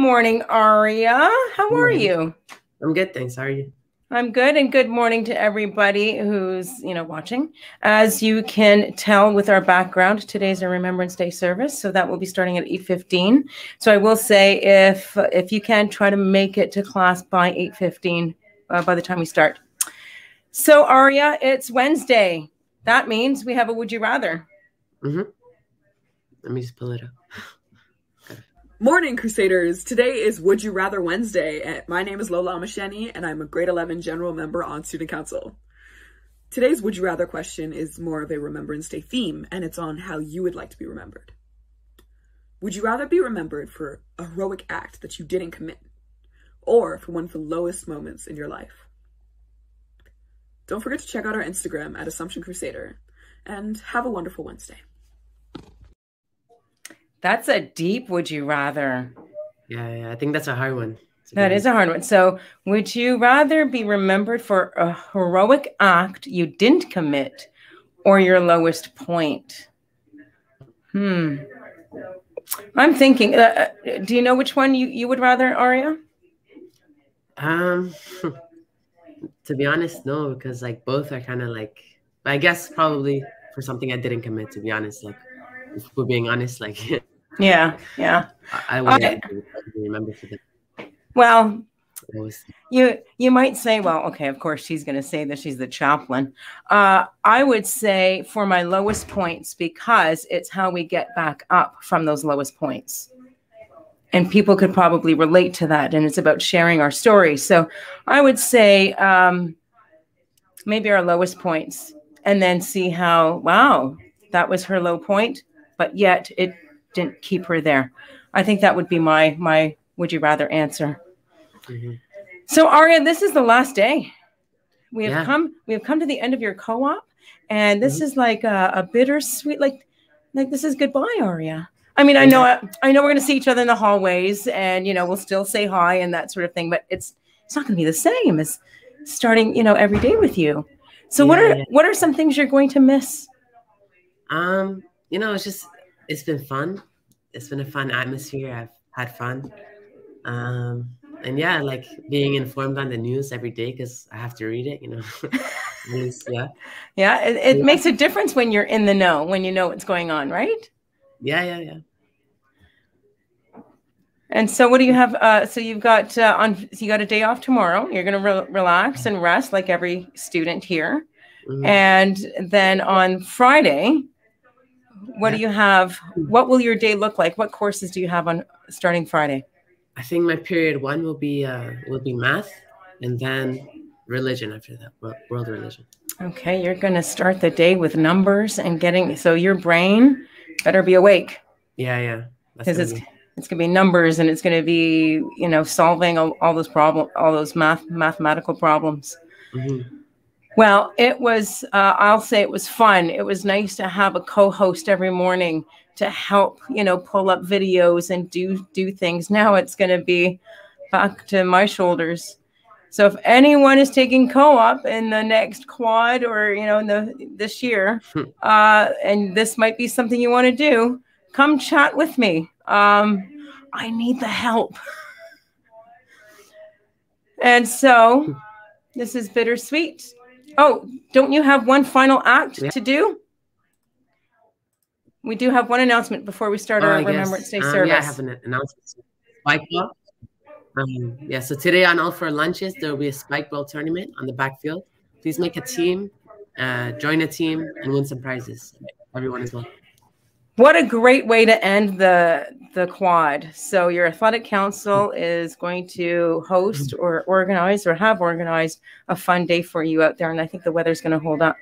morning, Aria. How are Morning. you? I'm good, thanks. How are you? I'm good, and good morning to everybody who's, watching. As you can tell with our background, today's a Remembrance Day service, so that will be starting at 8:15. So I will say, if you can, try to make it to class by 8:15 by the time we start. So Aria, it's Wednesday. That means we have a Would You Rather. Let me just pull it up. Morning, Crusaders. Today is Would You Rather Wednesday. My name is Lola Amasheni, and I'm a grade 11 general member on Student Council. Today's Would You Rather question is more of a Remembrance Day theme, and it's on how you would like to be remembered. Would you rather be remembered for a heroic act that you didn't commit, or for one of the lowest moments in your life? Don't forget to check out our Instagram at Assumption Crusader, and have a wonderful Wednesday. That's a deep Would You Rather. Yeah, I think that's a hard one. That is a hard one. So would you rather be remembered for a heroic act you didn't commit or your lowest point? I'm thinking, do you know which one you would rather, Aria? To be honest, no, because like both are kind of like, I guess probably for something I didn't commit, to be honest. Like, if we're being honest, like, yeah. I wouldn't remember for that. Well, you might say, well, okay, of course she's going to say that she's the chaplain. I would say for my lowest points, because it's how we get back up from those lowest points. And people could probably relate to that. And it's about sharing our stories. So I would say maybe our lowest points, and then see how, wow, that was her low point, but yet it didn't keep her there. I think that would be my would you rather answer. So Aria, this is the last day. We have come to the end of your co-op, and this is like a bittersweet, like this is goodbye, Aria. I mean, I know we're going to see each other in the hallways, and we'll still say hi and that sort of thing, but it's not going to be the same as starting every day with you. So what are some things you're going to miss? It's been fun. It's been a fun atmosphere. I've had fun. And yeah, like being informed on the news every day because I have to read it, It makes a difference when you're in the know, when you know what's going on, right? Yeah. And so what do you have? So you got a day off tomorrow. You're going to relax and rest like every student here. And then on Friday, what do you have? What will your day look like? What courses do you have on starting Friday? I think my period 1 will be math, and then religion after that, world religion. Okay, you're going to start the day with numbers and so your brain better be awake. Yeah. Because it's going to be numbers, and it's going to be solving all those problems, all those mathematical problems. Well, it was, I'll say it was fun. It was nice to have a co-host every morning to help, pull up videos and do things. Now it's going to be back to my shoulders. So if anyone is taking co-op in the next quad or, this year, and this might be something you want to do, come chat with me. I need the help. And so this is bittersweet. Oh, don't you have one final act to do? We do have one announcement before we start our Remembrance Day service. Yeah, I have an announcement. Spike ball. So today on All for Lunches, there will be a spike ball tournament on the backfield. Please make a team, join a team, and win some prizes. Everyone is welcome. What a great way to end the quad. So your athletic council is going to host or organize or have organized a fun day for you out there. And I think the weather's going to hold up.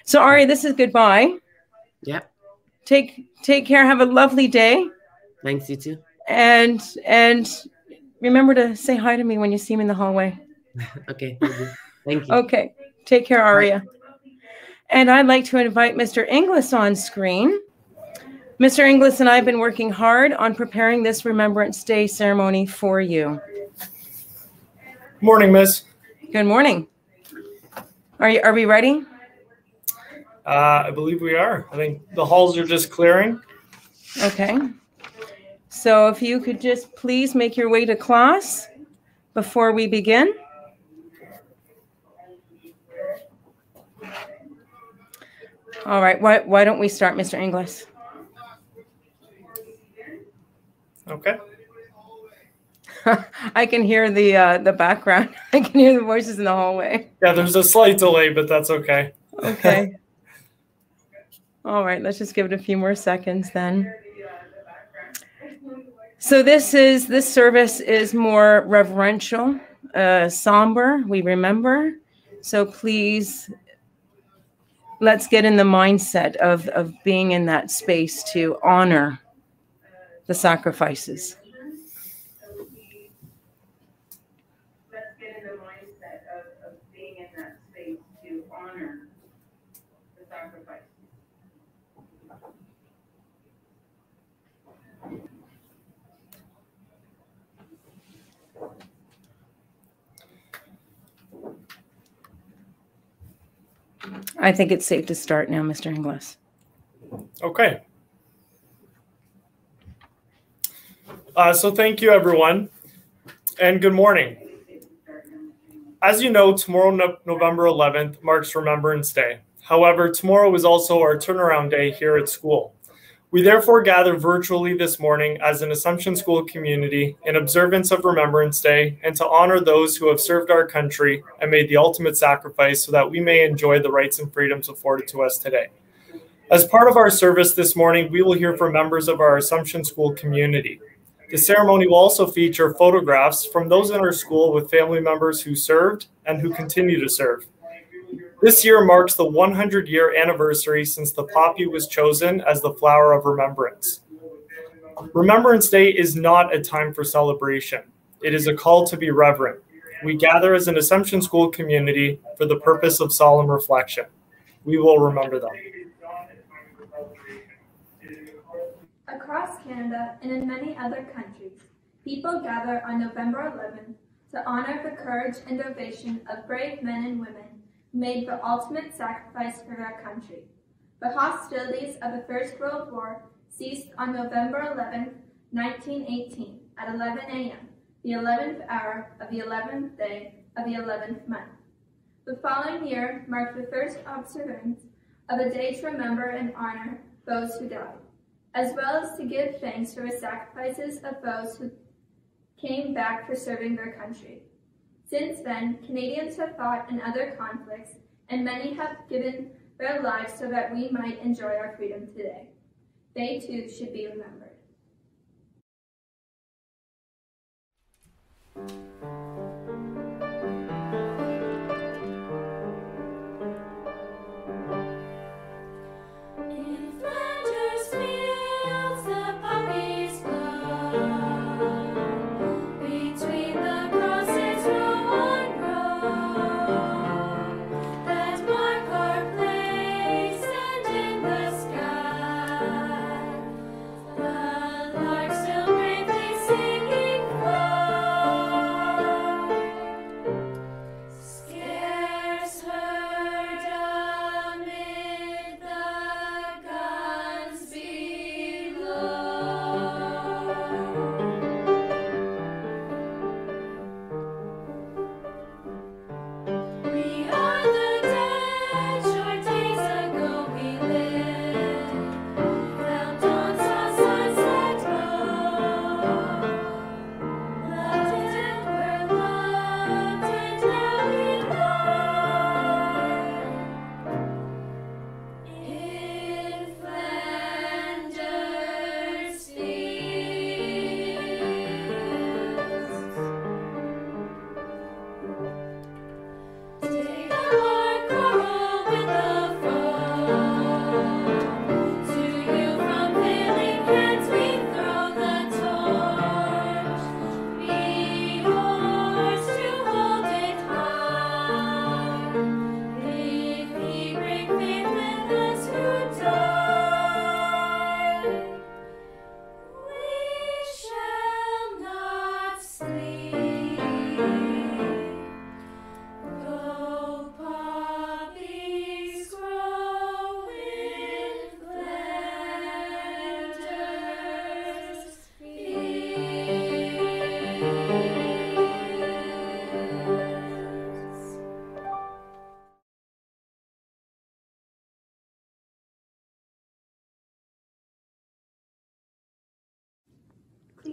So Ari, this is goodbye. Yep. Take care. Have a lovely day. Thanks, you too. And remember to say hi to me when you see me in the hallway. Okay. Thank you. Okay. Take care, Aria. Bye. And I'd like to invite Mr. Inglis on screen. Mr. Inglis and I have been working hard on preparing this Remembrance Day ceremony for you. Morning, Miss. Good morning. Are we ready? I believe we are. I think the halls are just clearing. Okay. So if you could just please make your way to class before we begin. All right, why don't we start, Mr. Inglis? Okay. I can hear the background. I can hear the voices in the hallway. Yeah, there's a slight delay, but that's okay. Okay. All right, let's just give it a few more seconds then. So this service is more reverential, somber, we remember. So please, let's get in the mindset of being in that space to honor the sacrifices. Let's get in the mindset of being in that space to honor the sacrifices. I think it's safe to start now, Mr. Inglis. Okay. So thank you, everyone, and good morning. As you know, tomorrow, November 11th, marks Remembrance Day. However, tomorrow is also our turnaround day here at school. We therefore gather virtually this morning as an Assumption School community in observance of Remembrance Day and to honor those who have served our country and made the ultimate sacrifice so that we may enjoy the rights and freedoms afforded to us today. As part of our service this morning, we will hear from members of our Assumption School community. The ceremony will also feature photographs from those in our school with family members who served and who continue to serve. This year marks the 100-year anniversary since the poppy was chosen as the flower of remembrance. Remembrance Day is not a time for celebration. It is a call to be reverent. We gather as an Assumption School community for the purpose of solemn reflection. We will remember them. Across Canada and in many other countries, people gather on November 11th to honor the courage and devotion of brave men and women who made the ultimate sacrifice for their country. The hostilities of the First World War ceased on November 11th, 1918 at 11 a.m., the 11th hour of the 11th day of the 11th month. The following year marked the first observance of a day to remember and honor those who died, as well as to give thanks for the sacrifices of those who came back for serving their country. Since then, Canadians have fought in other conflicts, and many have given their lives so that we might enjoy our freedom today. They too should be remembered.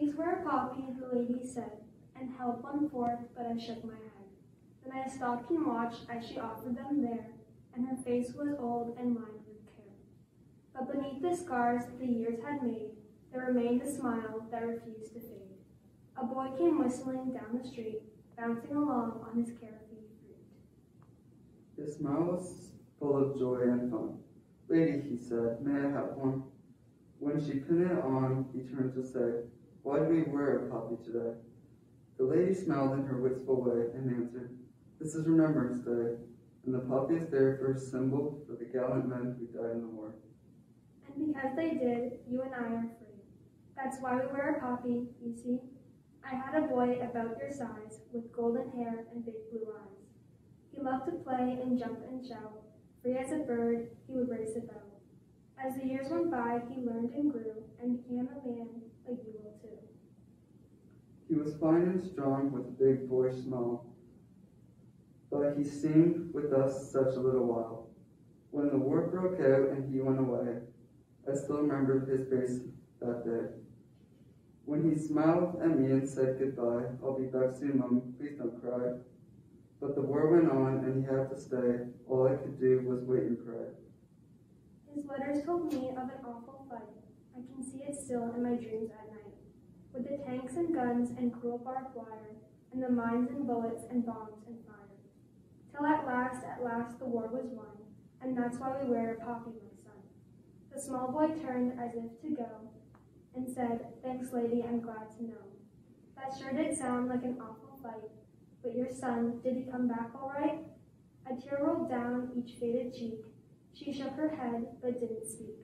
Please wear a poppy, the lady said, and held one forth, but I shook my head. Then I stopped and watched as she offered them there, and her face was old and lined with care. But beneath the scars the years had made, there remained a smile that refused to fade. A boy came whistling down the street, bouncing along on his carefree fruit. His smile was full of joy and fun. Lady, he said, may I have one? When she pinned it on, he turned to say, why do we wear a poppy today? The lady smiled in her wistful way and answered, this is Remembrance Day, and the poppy is there for a symbol for the gallant men who died in the war. And because they did, you and I are free. That's why we wear a poppy, you see. I had a boy about your size, with golden hair and big blue eyes. He loved to play and jump and shout. Free as a bird, he would race about. As the years went by, he learned and grew, and became a man like you will too. He was fine and strong with a big boyish smile, but he seemed with us such a little while. When the war broke out and he went away, I still remembered his face that day. When he smiled at me and said goodbye, I'll be back soon, Mom, please don't cry. But the war went on and he had to stay. All I could do was wait and pray. His letters told me of an awful fight. I can see it still in my dreams at night, with the tanks and guns and cruel barbed wire, and the mines and bullets and bombs and fire. Till at last the war was won, and that's why we wear a poppy, my son. The small boy turned as if to go, and said, thanks, lady, I'm glad to know. That sure did sound like an awful fight, but your son, did he come back all right? A tear rolled down each faded cheek. She shook her head, but didn't speak.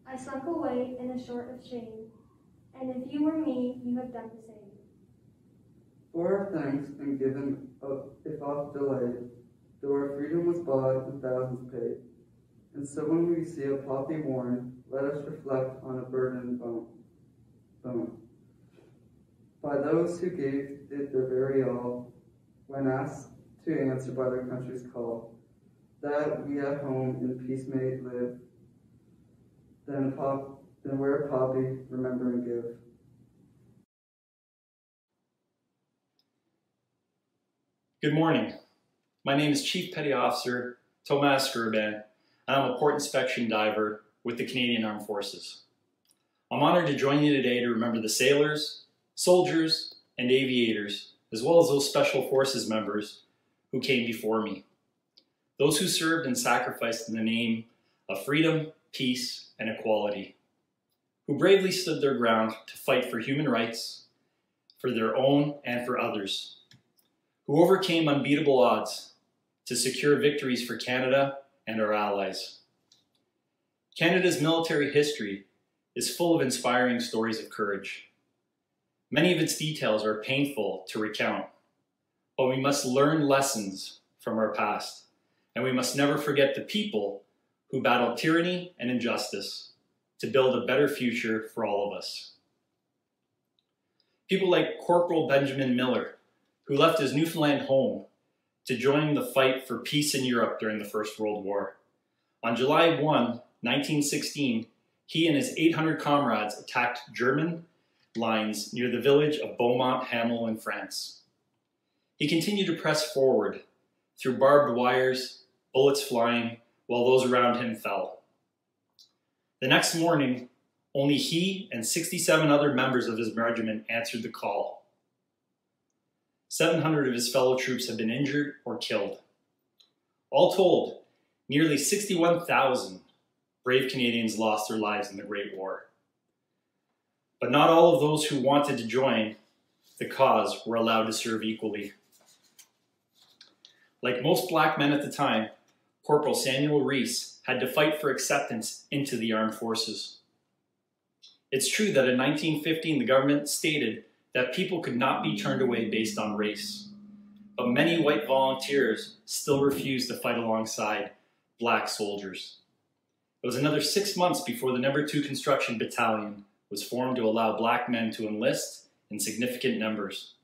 I slunk away in a sort of shame, and if you were me, you have done the same. For our thanks been given, if oft delayed, though our freedom was bought and thousands paid. And so when we see a poppy worn, let us reflect on a burdened bone. By those who gave it their very all, when asked to answer by their country's call, that we at home in peace may live, then wear a poppy, remember and give. Good morning. My name is Chief Petty Officer Thomas Skurban, and I'm a port inspection diver with the Canadian Armed Forces. I'm honored to join you today to remember the sailors, soldiers, and aviators, as well as those Special Forces members who came before me. Those who served and sacrificed in the name of freedom, peace, and equality, who bravely stood their ground to fight for human rights, for their own and for others, who overcame unbeatable odds to secure victories for Canada and our allies. Canada's military history is full of inspiring stories of courage. Many of its details are painful to recount, but we must learn lessons from our past, and we must never forget the people who battled tyranny and injustice to build a better future for all of us. People like Corporal Benjamin Miller, who left his Newfoundland home to join the fight for peace in Europe during the First World War. On July 1, 1916, he and his 800 comrades attacked German lines near the village of Beaumont-Hamel in France. He continued to press forward through barbed wires, bullets flying, while those around him fell. The next morning, only he and 67 other members of his regiment answered the call. 700 of his fellow troops have been injured or killed. All told, nearly 61,000 brave Canadians lost their lives in the Great War. But not all of those who wanted to join the cause were allowed to serve equally. Like most black men at the time, Corporal Samuel Reese had to fight for acceptance into the armed forces. It's true that in 1915 the government stated that people could not be turned away based on race, but many white volunteers still refused to fight alongside black soldiers. It was another 6 months before the No. 2 Construction Battalion was formed to allow black men to enlist in significant numbers.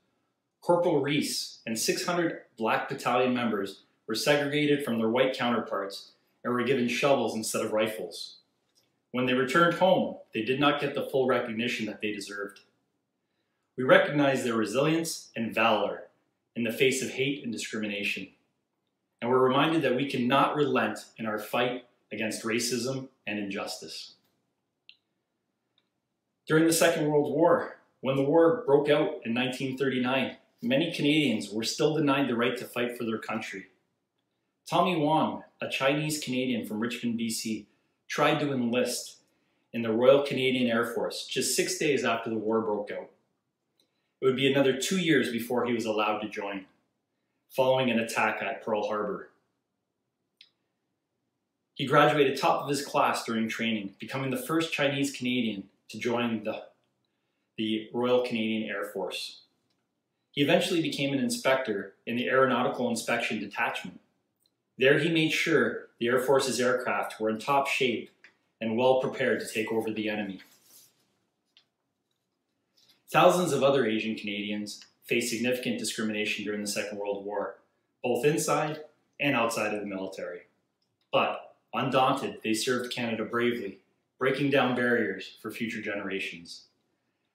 Corporal Reese and 600 black battalion members were segregated from their white counterparts and were given shovels instead of rifles. When they returned home, they did not get the full recognition that they deserved. We recognize their resilience and valor in the face of hate and discrimination. And we're reminded that we cannot relent in our fight against racism and injustice. During the Second World War, when the war broke out in 1939, many Canadians were still denied the right to fight for their country. Tommy Wong, a Chinese Canadian from Richmond, BC, tried to enlist in the Royal Canadian Air Force just 6 days after the war broke out. It would be another 2 years before he was allowed to join, following an attack at Pearl Harbor. He graduated top of his class during training, becoming the first Chinese Canadian to join the Royal Canadian Air Force. He eventually became an inspector in the Aeronautical Inspection Detachment. There he made sure the Air Force's aircraft were in top shape and well prepared to take over the enemy. Thousands of other Asian Canadians faced significant discrimination during the Second World War, both inside and outside of the military. But, undaunted, they served Canada bravely, breaking down barriers for future generations,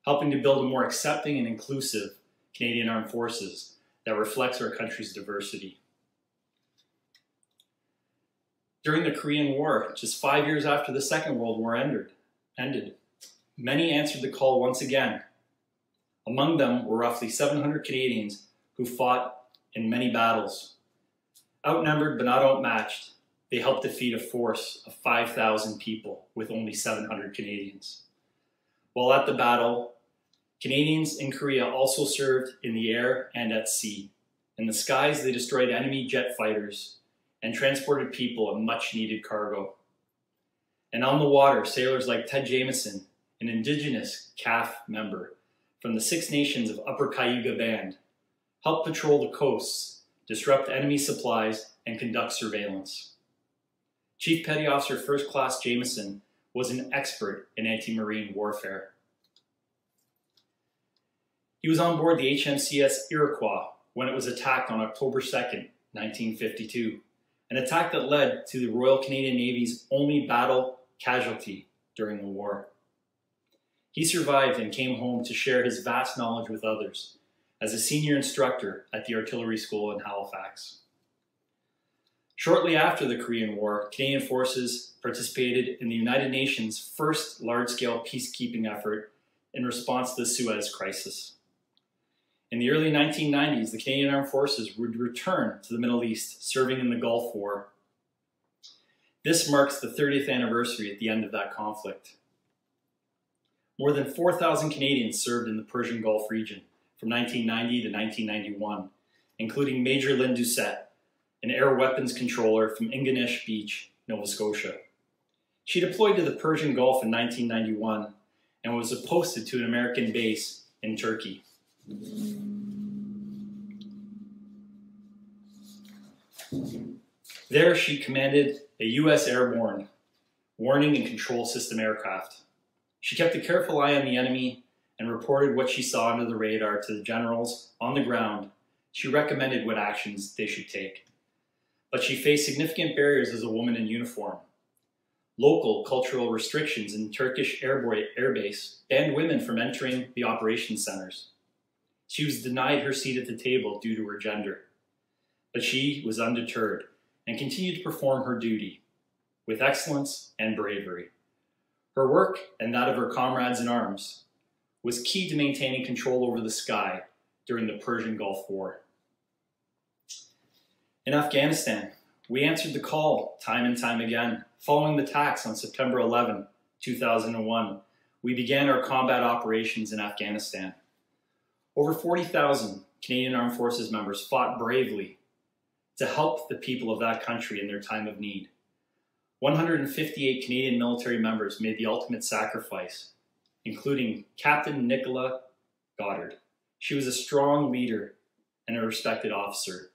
helping to build a more accepting and inclusive Canadian Armed Forces that reflects our country's diversity. During the Korean War, just 5 years after the Second World War ended, many answered the call once again. Among them were roughly 700 Canadians who fought in many battles. Outnumbered but not outmatched, they helped defeat a force of 5,000 people with only 700 Canadians. While at the battle, Canadians in Korea also served in the air and at sea. In the skies, they destroyed enemy jet fighters and transported people and much-needed cargo. And on the water, sailors like Ted Jamieson, an Indigenous CAF member from the Six Nations of Upper Cayuga Band, helped patrol the coasts, disrupt enemy supplies, and conduct surveillance. Chief Petty Officer First Class Jamieson was an expert in anti-marine warfare. He was on board the HMCS Iroquois when it was attacked on October 2nd, 1952, an attack that led to the Royal Canadian Navy's only battle casualty during the war. He survived and came home to share his vast knowledge with others as a senior instructor at the artillery school in Halifax. Shortly after the Korean War, Canadian forces participated in the United Nations' first large-scale peacekeeping effort in response to the Suez Crisis. In the early 1990s, the Canadian Armed Forces would return to the Middle East, serving in the Gulf War. This marks the 30th anniversary at the end of that conflict. More than 4,000 Canadians served in the Persian Gulf region from 1990 to 1991, including Major Lynn Doucette, an air weapons controller from Ingonish Beach, Nova Scotia. She deployed to the Persian Gulf in 1991 and was posted to an American base in Turkey. There she commanded a U.S. airborne warning and control system aircraft. She kept a careful eye on the enemy and reported what she saw under the radar to the generals on the ground. She recommended what actions they should take. But she faced significant barriers as a woman in uniform. Local cultural restrictions in Turkish Air Base banned women from entering the operations centers. She was denied her seat at the table due to her gender. But she was undeterred and continued to perform her duty with excellence and bravery. Her work and that of her comrades in arms was key to maintaining control over the sky during the Persian Gulf War. In Afghanistan, we answered the call time and time again. Following the attacks on September 11, 2001, we began our combat operations in Afghanistan. Over 40,000 Canadian Armed Forces members fought bravely to help the people of that country in their time of need. 158 Canadian military members made the ultimate sacrifice, including Captain Nicola Goddard. She was a strong leader and a respected officer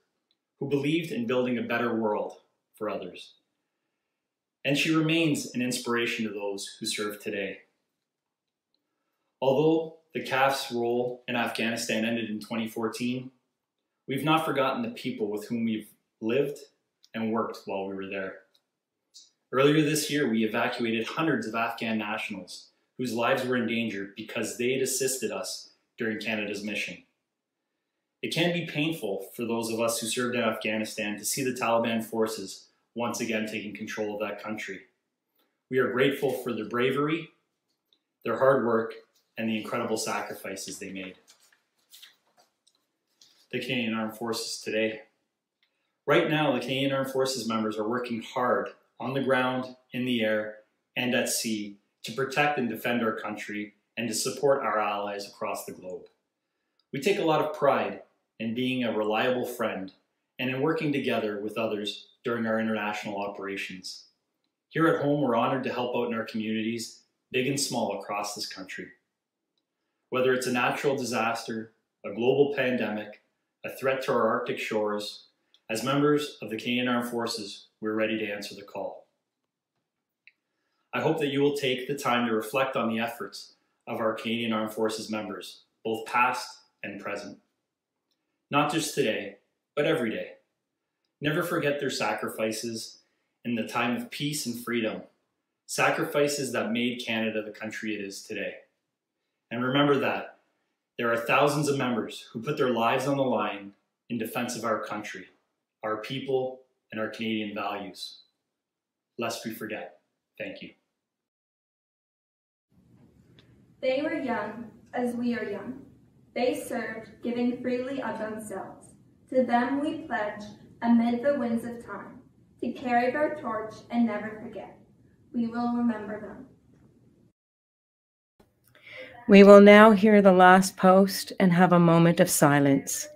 who believed in building a better world for others. And she remains an inspiration to those who serve today. Although the CAF's role in Afghanistan ended in 2014, we've not forgotten the people with whom we've lived and worked while we were there. Earlier this year, we evacuated hundreds of Afghan nationals whose lives were in danger because they had assisted us during Canada's mission. It can be painful for those of us who served in Afghanistan to see the Taliban forces once again taking control of that country. We are grateful for their bravery, their hard work, and the incredible sacrifices they made. The Canadian Armed Forces today. Right now, the Canadian Armed Forces members are working hard on the ground, in the air, and at sea to protect and defend our country and to support our allies across the globe. We take a lot of pride in being a reliable friend and in working together with others during our international operations. Here at home, we're honored to help out in our communities, big and small, across this country. Whether it's a natural disaster, a global pandemic, a threat to our Arctic shores, as members of the Canadian Armed Forces, we're ready to answer the call. I hope that you will take the time to reflect on the efforts of our Canadian Armed Forces members, both past and present. Not just today, but every day. Never forget their sacrifices in the time of peace and freedom, sacrifices that made Canada the country it is today. And remember that there are thousands of members who put their lives on the line in defense of our country, our people, and our Canadian values. Lest we forget. Thank you. They were young as we are young. They served, giving freely of themselves. To them we pledge, amid the winds of time, to carry their torch and never forget. We will remember them. We will now hear the last post and have a moment of silence.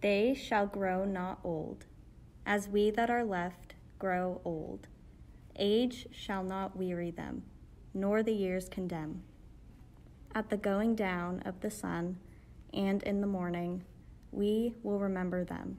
They shall grow not old, as we that are left grow old. Age shall not weary them, nor the years condemn. At the going down of the sun and in the morning, we will remember them.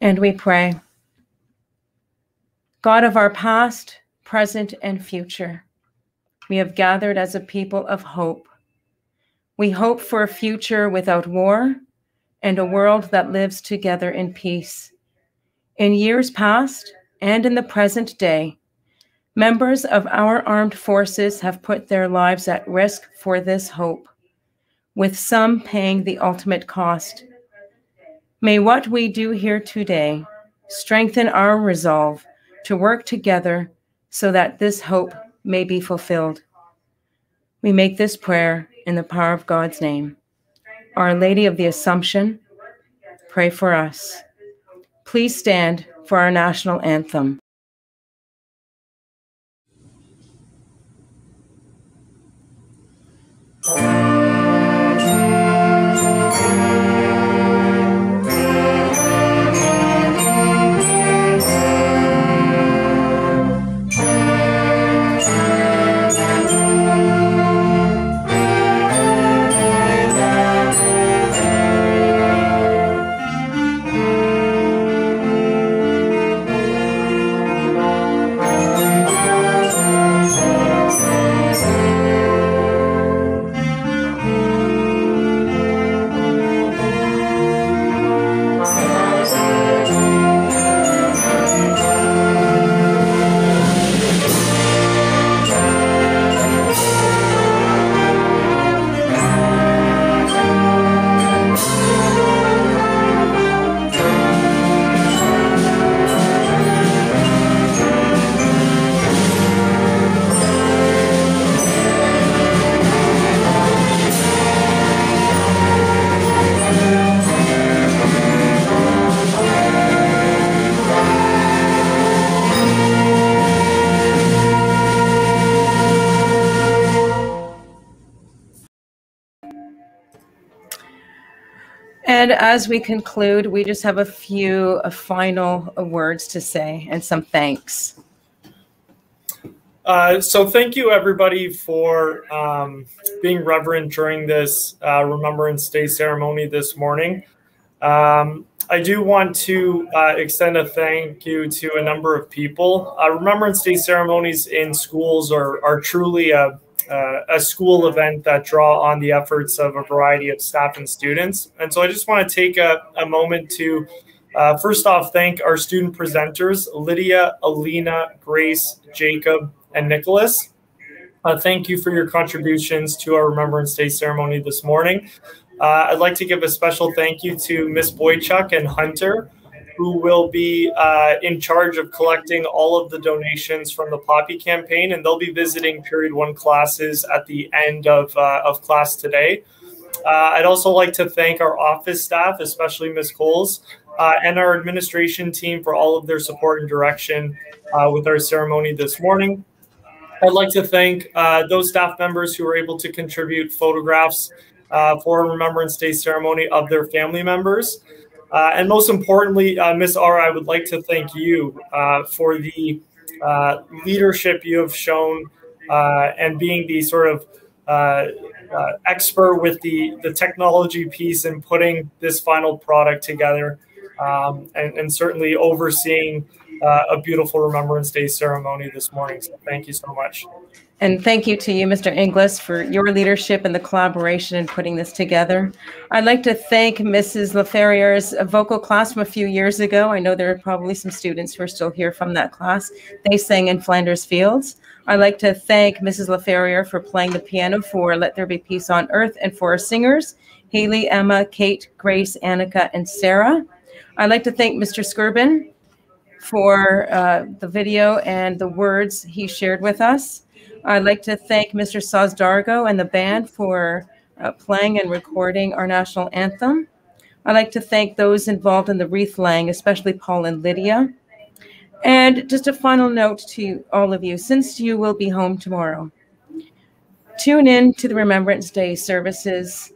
And we pray. God of our past, present, and future, we have gathered as a people of hope. We hope for a future without war and a world that lives together in peace. In years past and in the present day, members of our armed forces have put their lives at risk for this hope, with some paying the ultimate cost. May what we do here today strengthen our resolve to work together so that this hope may be fulfilled. We make this prayer in the power of God's name. Our Lady of the Assumption, pray for us. Please stand for our national anthem. And as we conclude, we just have a few final words to say and some thanks. So thank you, everybody, for being reverent during this Remembrance Day ceremony this morning. I do want to extend a thank you to a number of people. Remembrance Day ceremonies in schools are truly a school event that draw on the efforts of a variety of staff and students. And so I just want to take a moment to first off thank our student presenters, Lydia, Alina, Grace, Jacob, and Nicholas. Thank you for your contributions to our Remembrance Day ceremony this morning. I'd like to give a special thank you to Ms. Boychuk and Hunter, who will be in charge of collecting all of the donations from the Poppy campaign, and they'll be visiting Period 1 classes at the end of class today. I'd also like to thank our office staff, especially Ms. Coles, and our administration team for all of their support and direction with our ceremony this morning. I'd like to thank those staff members who were able to contribute photographs for Remembrance Day ceremony of their family members. And most importantly, Ms. R, I would like to thank you for the leadership you have shown and being the sort of expert with the technology piece and putting this final product together, and certainly overseeing a beautiful Remembrance Day ceremony this morning. So thank you so much. And thank you to you, Mr. Inglis, for your leadership and the collaboration in putting this together. I'd like to thank Mrs. LaFerrier's vocal class from a few years ago. I know there are probably some students who are still here from that class. They sang in Flanders Fields. I'd like to thank Mrs. LaFerrier for playing the piano for Let There Be Peace on Earth, and for our singers, Haley, Emma, Kate, Grace, Annika, and Sarah. I'd like to thank Mr. Skirbin for the video and the words he shared with us. I'd like to thank Mr. Sosdargo and the band for playing and recording our national anthem. I'd like to thank those involved in the wreath laying, especially Paul and Lydia. And just a final note to all of you, since you will be home tomorrow, tune in to the Remembrance Day services.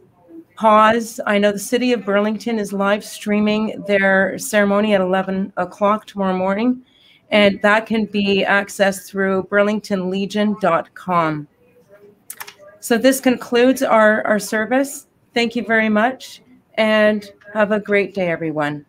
Pause. I know the city of Burlington is live streaming their ceremony at 11 o'clock tomorrow morning, and that can be accessed through burlingtonlegion.com. So this concludes our service. Thank you very much, and have a great day, everyone.